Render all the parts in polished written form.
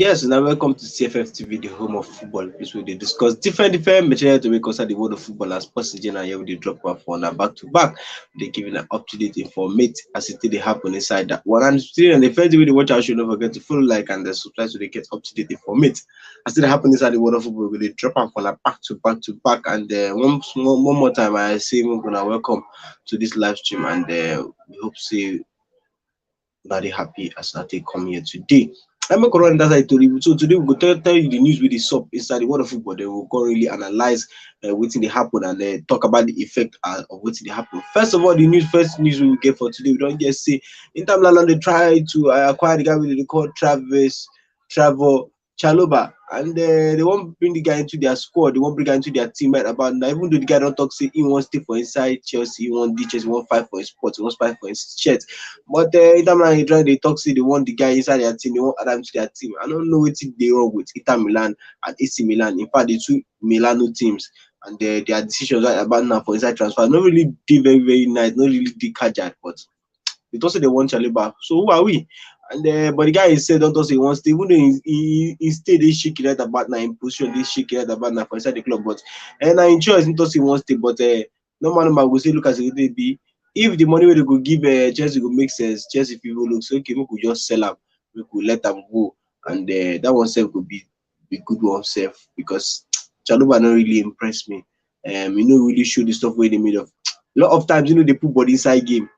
Yes, now welcome to CFF TV, the home of football. This where they discuss different material to make concern the world of football as possible. And here we dey drop one for now back to back. They giving an up to date informate as it they happen inside that one. And still, and the first video watch out should not forget to follow, like, and subscribe so they get up to date informate as it happen inside the world of football. We drop one for now back to back. And one more time, I say we're gonna welcome to this live stream, and we hope see very happy as I take come here today. I'm not going to you. So today we go tell you the news with the sub inside the world of football. Then we'll go really analyze what they happen and talk about the effect of what they happen. First of all, first news we will get for today. We don't just say Inter Milan they try to acquire the guy with the call Trevor Chaloba, and they won't bring the guy into their squad. They won't bring the guy into their team right about now. Even though the guy don't talk, say he wants to stay for inside Chelsea, he wants ditches, he wants fight for his spot, he wants fight for his shirt. But Inter Milan they talk, say they want the guy inside their team, they want add him to their team. I don't know what they wrong with Inter Milan and AC Milan. In fact, the two Milano teams and their decisions right about now for inside transfer not really did very nice, not really did catch that, but they also they want Chaliba. So who are we? And but the guy said don't also he wants to, even though he stayed this shaky right about now in position, this shaky right about now for inside the club. But and I enjoy it also he wants to, but no will say look as it be. If the money we could give Chelsea could make sense, Chelsea people look so okay, we could just sell them, we could let them go, and that one self could be good one self because Chaluba not really impressed me. You know, really show the stuff where they made of. A lot of times, you know, they put body inside game.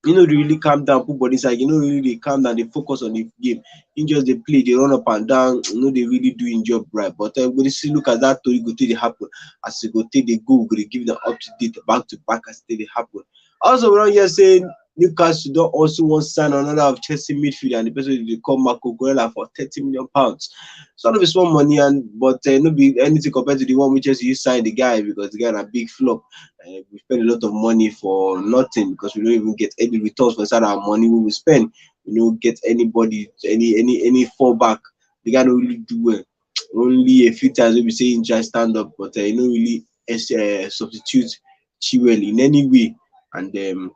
You know, they really calm down, put body inside. You know, really they calm down, they focus on the game. In just they play, they run up and down. You know, they really doing job right. But we see look at that story go till they happen. As they go till they go, they give them up to date, back to back as they happen. Also, we don't hear saying Newcastle don't also want to sign another of Chelsea midfielder, and the person they call Marco Cucurella for £30 million. So not be small money, and but no be anything compared to the one which Chelsea signed the guy because the guy had a big flop. We spend a lot of money for nothing because we don't even get any returns for inside our money we spend. We don't get anybody, any fallback. The guy don't really do well. Only a few times we say he try stand up, but he don't really substitute Chilwell in any way. And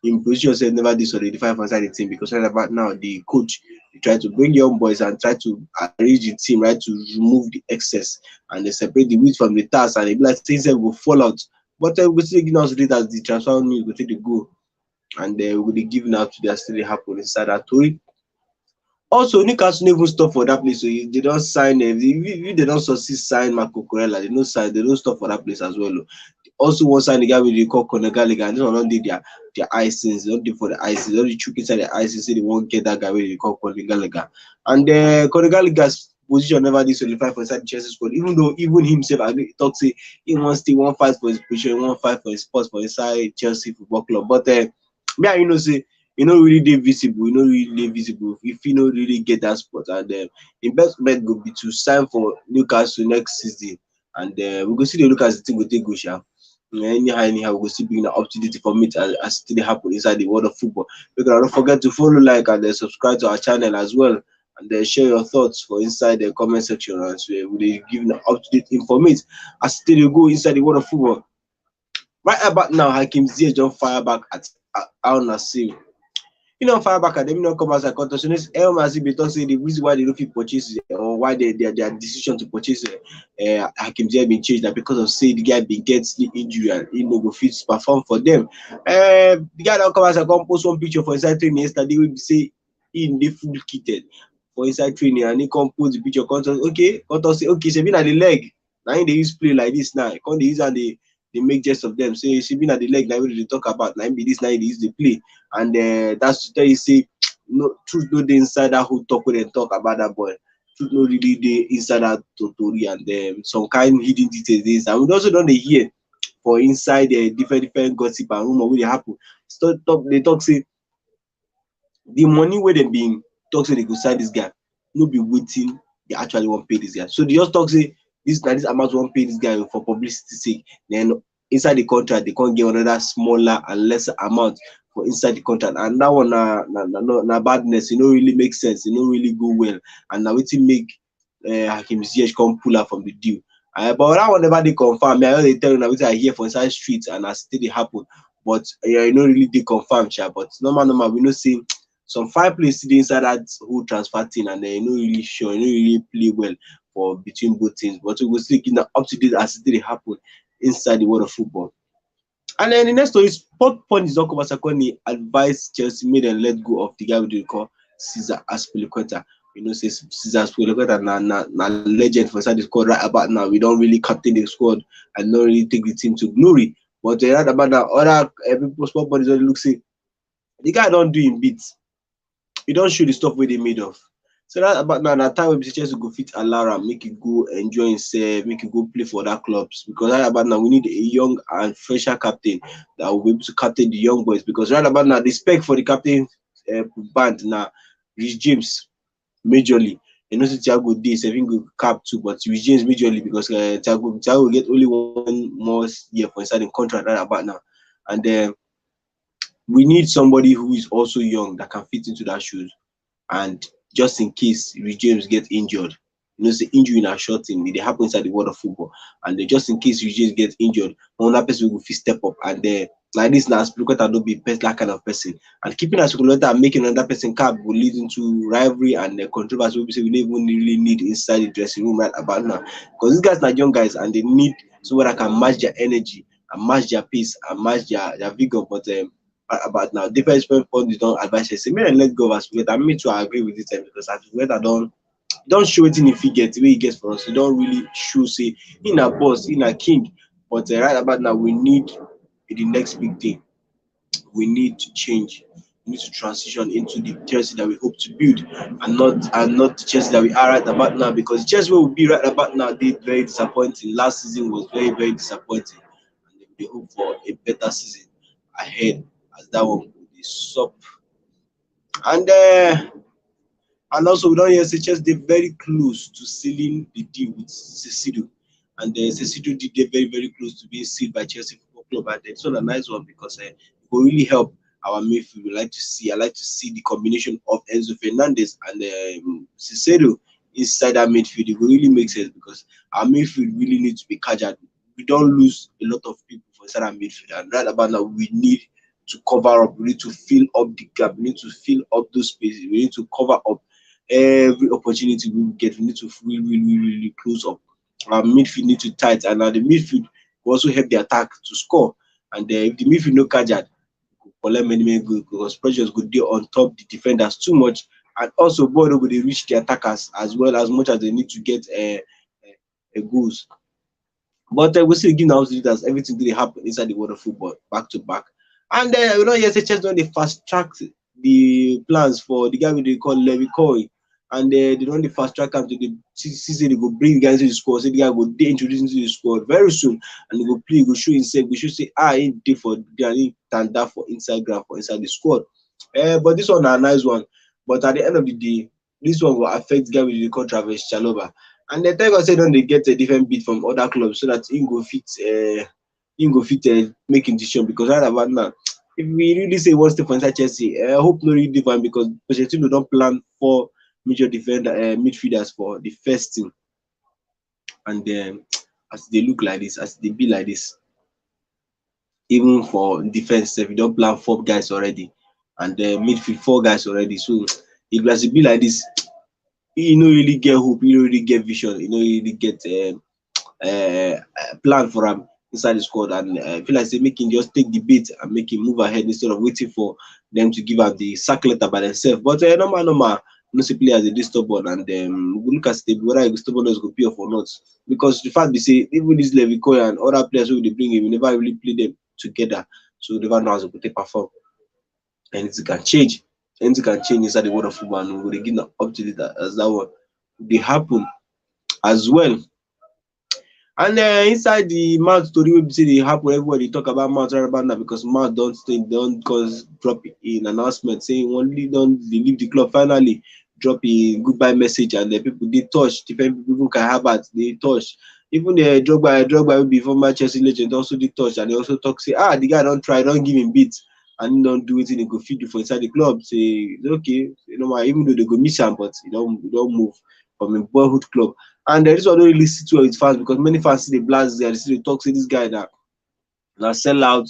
in position said never did solidify for inside the team because right about now the coach they try to bring young boys and try to arrange the team right to remove the excess and they separate the wheat from the task and they be like things that will fall out. But we still give us it as the transfer news will take the go and we will be giving out to their still happen inside that story. Also, Newcastle never stop for that place. So if they don't sign, if they don't succeed sign Marco Cucurella, they don't sign, they don't stop for that place as well. Also, one sign the guy with the call Conor Gallagher, and this one don't do their icings, they don't do for the icings, they don't chook inside the icings, say they won't get that guy with the call Conor Gallagher. And Conor Gallagher's position never did solidify for inside the Chelsea squad, even though even himself I talk say he wants to one fight for his position, he won't fight for his spots for inside Chelsea Football Club. But yeah, you know, say you know really dey visible, you know really dey visible if you know really get that spot. And im best bet go be to sign for Newcastle next season, and we go see the look as the thing go take go sha. Anyhow we go still bring up to date for me as still dey happen inside the world of football. Make una don't forget to follow, like, and subscribe to our channel as well, and share your thoughts for inside the comment section as well. We dey give up to date information as still dey go inside the world of football. Right about now, Hakim Ziyech don fire back at Al Nassr. You know, fire back at them, not come as a contortionist. El Mazibe talk say the reason why they don't fit purchase or why their decision to purchase Hakim Ziyech been changed that because of say the guy been get sleep injury and he no go fit perform for them. The guy don't come as a post one picture for inside training yesterday. We say he dey full kitted for inside training and he come post the picture. Contor say okay, she been at the leg. Now they use play like this now. Come they use and they make jest of them. Say she been at the leg. Now we they talk about. Now be this now they use the play. And that's to tell you say no truth no dey inside that whole talk when they talk about that boy. Truth no really dey inside that totori and some kind hidden details. And we also don't hear for inside different gossip and rumor wey dey happen. So they talk say the money where they been talk say they go sign this guy no be waiting they actually won't pay this guy. So they just talk say this amount won't pay this guy for publicity sake. Then inside the contract they can't get another smaller and lesser amount for inside the contract, and that one na badness. It no really make sense. It no really go well, and now wetin make Hakim Ziyech come pull out from the deal. But that one never dey confirm. I already tell you now wetin I hear for inside streets and as still dey happen. But you know really dey confirm, sha. But normal we know say some fine players still dey inside that whole transfer thing, and no really sure, no really play well for between both teams. But we go still keep up to date as it dey happen inside the world of football. And then the next story, sport point is Dr. Sakoni advised Chelsea made them let go of the guy we dey call Cesar Azpilicueta. You know, say Cesar Azpilicueta na legend for inside the squad right about now. We don't really captain the squad and not really take the team to glory. But right about now, other people, sport bodies only look say the guy don't do him beats. He don't show the stuff where they made of. So that about now, that time when Chelsea go fit Alara, make it go enjoy himself, make it go play for other clubs. Because right about now, we need a young and fresher captain that will be able to captain the young boys. Because right about now, the spec for the captain band now, Rich James majorly. You know, Thiago Days, I think will cap too, but Rich James majorly because Thiago will get only one more year for inside the contract right about now, and we need somebody who is also young that can fit into that shoes. And just in case Rich James get injured, you know, say injury in a short thing, they happen inside the world of football. And just in case Rich James get injured, another person will fit step up. And like this now, Spilicueta don't be that kind of person. And keeping a Spilicueta and making another person cap will lead into rivalry and controversy. We say we don't even really need inside the dressing room right about now. Because these guys are young guys and they need someone that can match their energy and match their pace and match their vigor. But about now, different point don't advise say, may I let go of Aspilicueta. I mean to agree with this because Aspilicueta don't show anything if he gets the way he gets for us. He don't really show say in a boss, in a king. But right about now, we need the next big thing. We need to change. We need to transition into the Chelsea that we hope to build, and not the Chelsea that we are right about now. Because Chelsea will be right about now, they very disappointing. Last season was very disappointing, and they hope for a better season ahead as that one will be sup. And also, we don't hear say Chelsea dey very close to sealing the deal with Caicedo, and Caicedo did dey very close to being sealed by Chelsea Football Club, and it's not a nice one because it will really help our midfield. I like to see the combination of Enzo Fernandez and Caicedo inside that midfield. It will really make sense because our midfield really needs to be cajad. We don't lose a lot of people for inside our midfield, and right about now we need to cover up. We need to fill up the gap. We need to fill up those spaces. We need to cover up every opportunity we get. We need to really close up. Our midfield need to tight, and the midfield will also help the attack to score. And if the midfield no catch it, collect many goals because pressures go dey on top the defenders too much, and also ball no go dey reach the attackers as well as much as they need to get goals. But we still give now leaders everything that happen inside the world of football back to back. And we don't hear say Chelsea don dey fast track the plans for the guy we dey call Levi Coy, and they don dey fast track am to the season. They go bring the guy into the squad, say the guy go dey introduced into the squad very soon, and he go play, he go show himself, we should say he dey for ground, he tanda for inside ground for inside the squad. But this one a nice one. But at the end of the day, this one will affect the guy with the contract with Chalobah. And they tell us say don dey get a different bid from other clubs so that he go fit making decision. Because right about now, if we really say one step for inside Chelsea, I hope no really different because Pochettino don't plan for major midfielders for the first team. And as they look like this, as they be like this, even for defense, if you don't plan 4 guys already, and midfield 4 guys already, so if as it be like this, you no really get hope, you no really get vision, you no really get plan for him inside the squad. And I feel like say make him just take the bait and make him move ahead instead of waiting for them to give out the sack letter by themselves. But normal, no see players they dey stubborn, and we look at whether he stubborn is go pay off or not. Because the fact be say even this Levi Coy and other players who they bring him, we never really play them together, so we never know how they perform. Anything can change. Anything can change inside the world of football, and we will give up to it as that one they happen as well. And inside the Mount story, we see they happen. Everybody talk about Mount right about now because Mount don't cause drop in announcement saying only don't they leave the club. Finally, drop a goodbye message, and the people they touch. Different people, even can have it, they touch. Even the Drogba will be former Chelsea legend also they touch, and they also talk say the guy don't try, don't give him beats, and he don't do it in a go feed you for inside the club. Say okay, even though they go miss him, but he don't move from a boyhood club. And this one don't really sit well with fans because many fans see the blast there, they see the talk, say this guy that now sell out,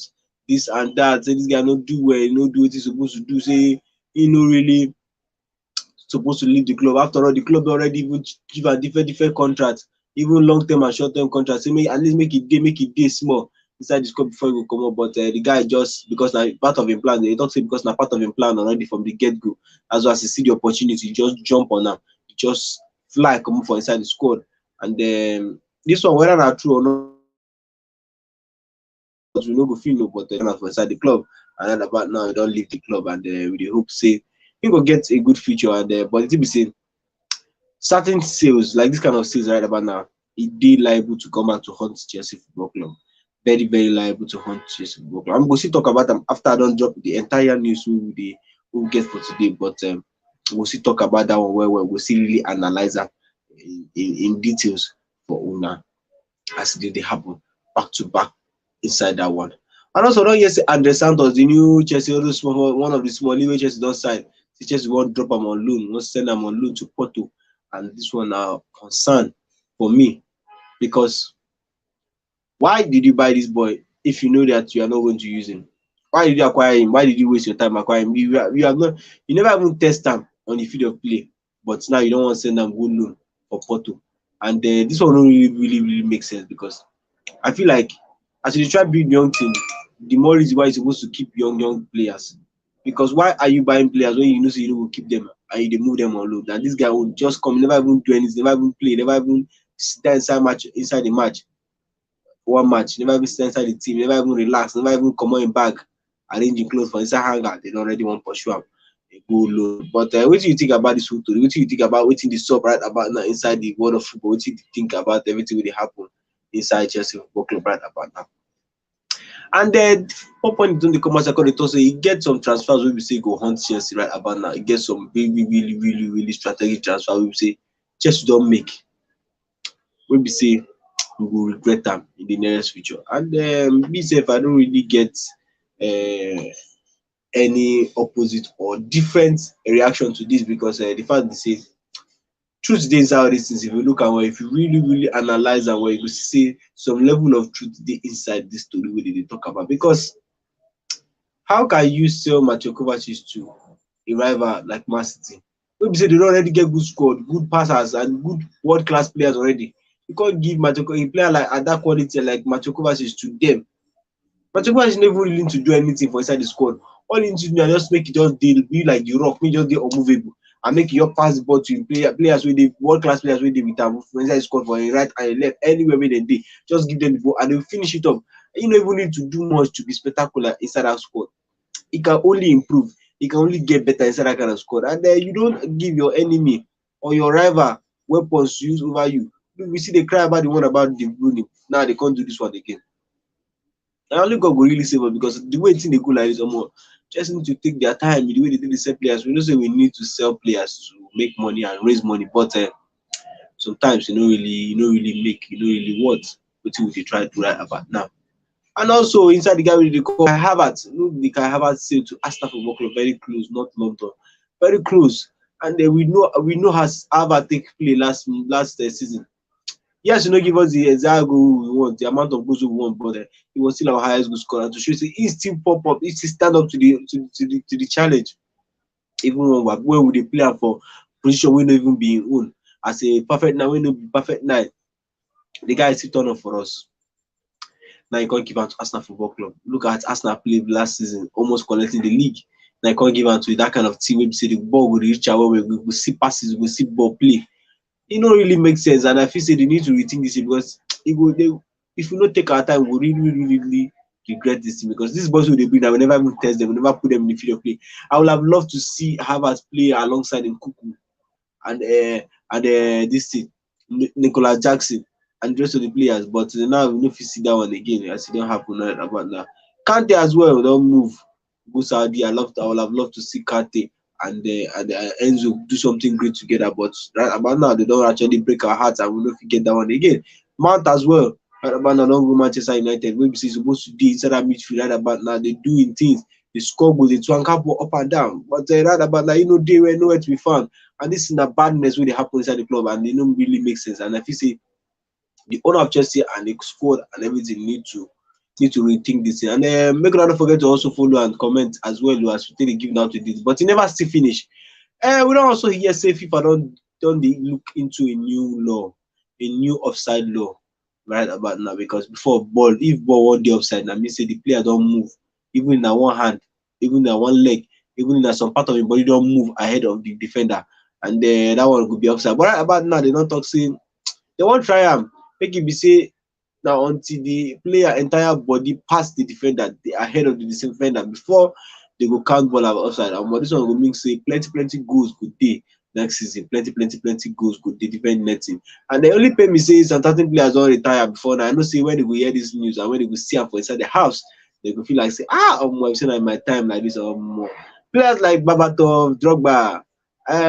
this and that, say this guy not do well, not do what he's supposed to do, say he no really supposed to leave the club. After all, the club already even give am different contracts, even long term and short term contracts. Say make at least make it dey small inside the squad before he go comot. But the guy just because na part of him plan, they talk say because na part of him plan already from the get go. As he see the opportunity, just jump on am, just fly comot for inside the squad. And this one, whether na true or not, we no go fit know, but for inside the club, and then about now he don leave the club, and we dey hope say he go get a good future. And but the thing be say certain sales like this kind of sales right about now, e dey liable to come back to haunt Chelsea Football Club. Very, very liable to haunt Chelsea Football Club. I'm going to still talk about them after I don't drop the entire news we get for today, but we'll still talk about that one where we'll see really analyze that in details for Una as they happen back to back inside that one. And also don't yes Andre Santos, the new Chelsea, one of the small league Chelsea don't sign. The Chelsea won't drop him on loan, won't send him on loan to Porto. And this one now concern for me, because why did you buy this boy if you know that you are not going to use him? Why did you acquire him? Why did you waste your time acquiring him? You have not, you never even test him on the field of play, but now you don't want to send him good loan for Porto. And this one don't really make sense, because I feel like as you try to build young team, the more reason why you're supposed to keep young players. Because why are you buying players when you know so you will keep them and you move them on load? And this guy will just come, never even do anything, never even play, never even sit inside the match. One match, never even stay inside the team, never even relax, never even come on him back, arranging clothes for inside hangar. They don't already want to pursue him. A good load. But what do you think about this whole story? What do you think about waiting the sub right about now inside the world of football? What do you think about everything that happen inside Chelsea Football Club right about now? And then 4 point in the commercial call, it also you get some transfers where we say go hunt Chelsea right about now. You get some really strategic transfer where we say Chelsea don't make. Where we say we will regret them in the nearest future. And me self, I don't really get any opposite or different reaction to this, because the fact they say truth dey inside all these things. If you look at well, if you really analyze and well, you will see some level of truth dey inside this story wey they talk about. Because how can you sell Mateo Kovacic to a rival like Man City? Wey be say they don already get good squad, good passers, and good world-class players already. You can't give a player like at that quality like Mateo Kovacic to them. Mateo Kovacic never really need to do anything for inside the squad. All he needs to do is just make it just be like the rock, make it just dey unmovable, and make you pass the ball to players with the world-class players with them for inside the squad for a right and a left, anywhere where they dey. Just give them the ball and they'll finish it up. You don't even need to do much to be spectacular inside that squad. It can only improve. It can only get better inside that kind of squad. And then you don't give your enemy or your rival weapons to use over you. We see they cry about the one about the Bruyne. Now they can't do this one again. And only God will really save us, because the way things they go like this, just need to take their time. The way they do the sell players, we know say we need to sell players to make money and raise money, but sometimes you don't really make, you don't really want what they try to write about now. And also inside the guy with the call Kai Havertz, look the Kai Havertz sale to Aston Football Club, very close, not London, very close. And then we know how Havertz take play last season. Yes, give us the exact goal we want, the amount of goals we want, but he was still our highest goal scorer. To show you, he still pop up, he still stand up to the challenge. Even when we play for position we not even be in own as a perfect nine, we no be perfect nine. The guy still turn up for us. Now you can't give out to Arsenal Football Club. Look at Arsenal play last season, almost collecting the league. Now you can't give out to that kind of team where we say the ball will reach out, where we see passes, we see ball play. It don't really make sense, and I feel say they need to rethink this, because if we not take our time, we really regret this thing, because this boys who they bring, I will never even test them, we never put them in the field of play. I would have loved to see Havertz play alongside Nkuku and this thing, Nicolas Jackson and the rest of the players, but now we don't see that one again, as it don't happen about now. Kante as well don't move, go Saudi. I would have loved to see Kante and Enzo do something great together, but right about now they don't actually break our hearts, and we don't forget that one again. Mount as well, right about now don't go Manchester United, we see supposed to be inside that midfield. Right about now they doing things, they score goals, they twank up and down, but right about now they were nowhere to be found, and this is the badness where they happen inside the club, and they don't really make sense. And if you say the owner of Chelsea and the squad and everything need to need to rethink this thing. And make sure not forget to also follow and comment as well as we take the give now to this. But it never still finish. We don't also hear say FIFA don't they look into a new law, a new offside law right about now, because before ball, if ball one day offside, that means say the player don't move, even in that one hand, even in that one leg, even in that some part of the body don't move ahead of the defender, and that one could be offside. But right about now, they don't talk saying they won't try am make it be say now until the player entire body pass the defender, they ahead of the defender before they go count ball as offside. And this one go mean say plenty goals go dey next season, plenty goals go dey defend netting. And they only pay me say some certain players don retire before now. I know say when they go hear this news and when they go see am for inside the house, they go feel like say I've seen am my time like this players like Babatov, Drogba,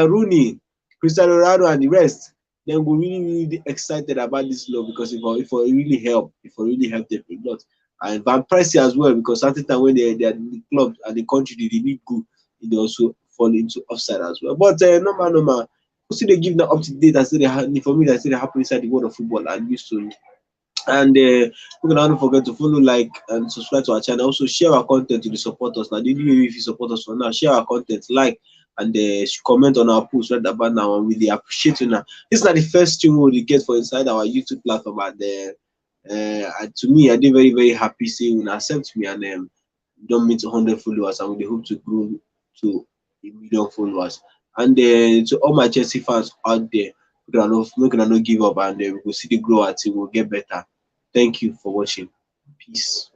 Rooney, Cristiano Ronaldo and the rest, dem go really excited about this law, because it really help, them a lot. And Van Persie as well, because at the time when they are in the club and the country they need good, they also fall into offside as well. But normal, we still dey give them up to date and say they for me that still dey happen inside the world of football and news story. And we can not forget to follow, like, and subscribe to our channel. Also share our content to the supporters. Now, did you if you support us for now, share our content, like, and comment on our post right about now, and we really appreciate you. Now, this is not the first thing we get for inside our YouTube platform, and to me, I did very happy saying when accept me, and don't meet 100 followers, and we hope to grow to a million followers. And to all my Chelsea fans out there, we cannot give up, and we will see the grow until we'll get better. Thank you for watching. Peace.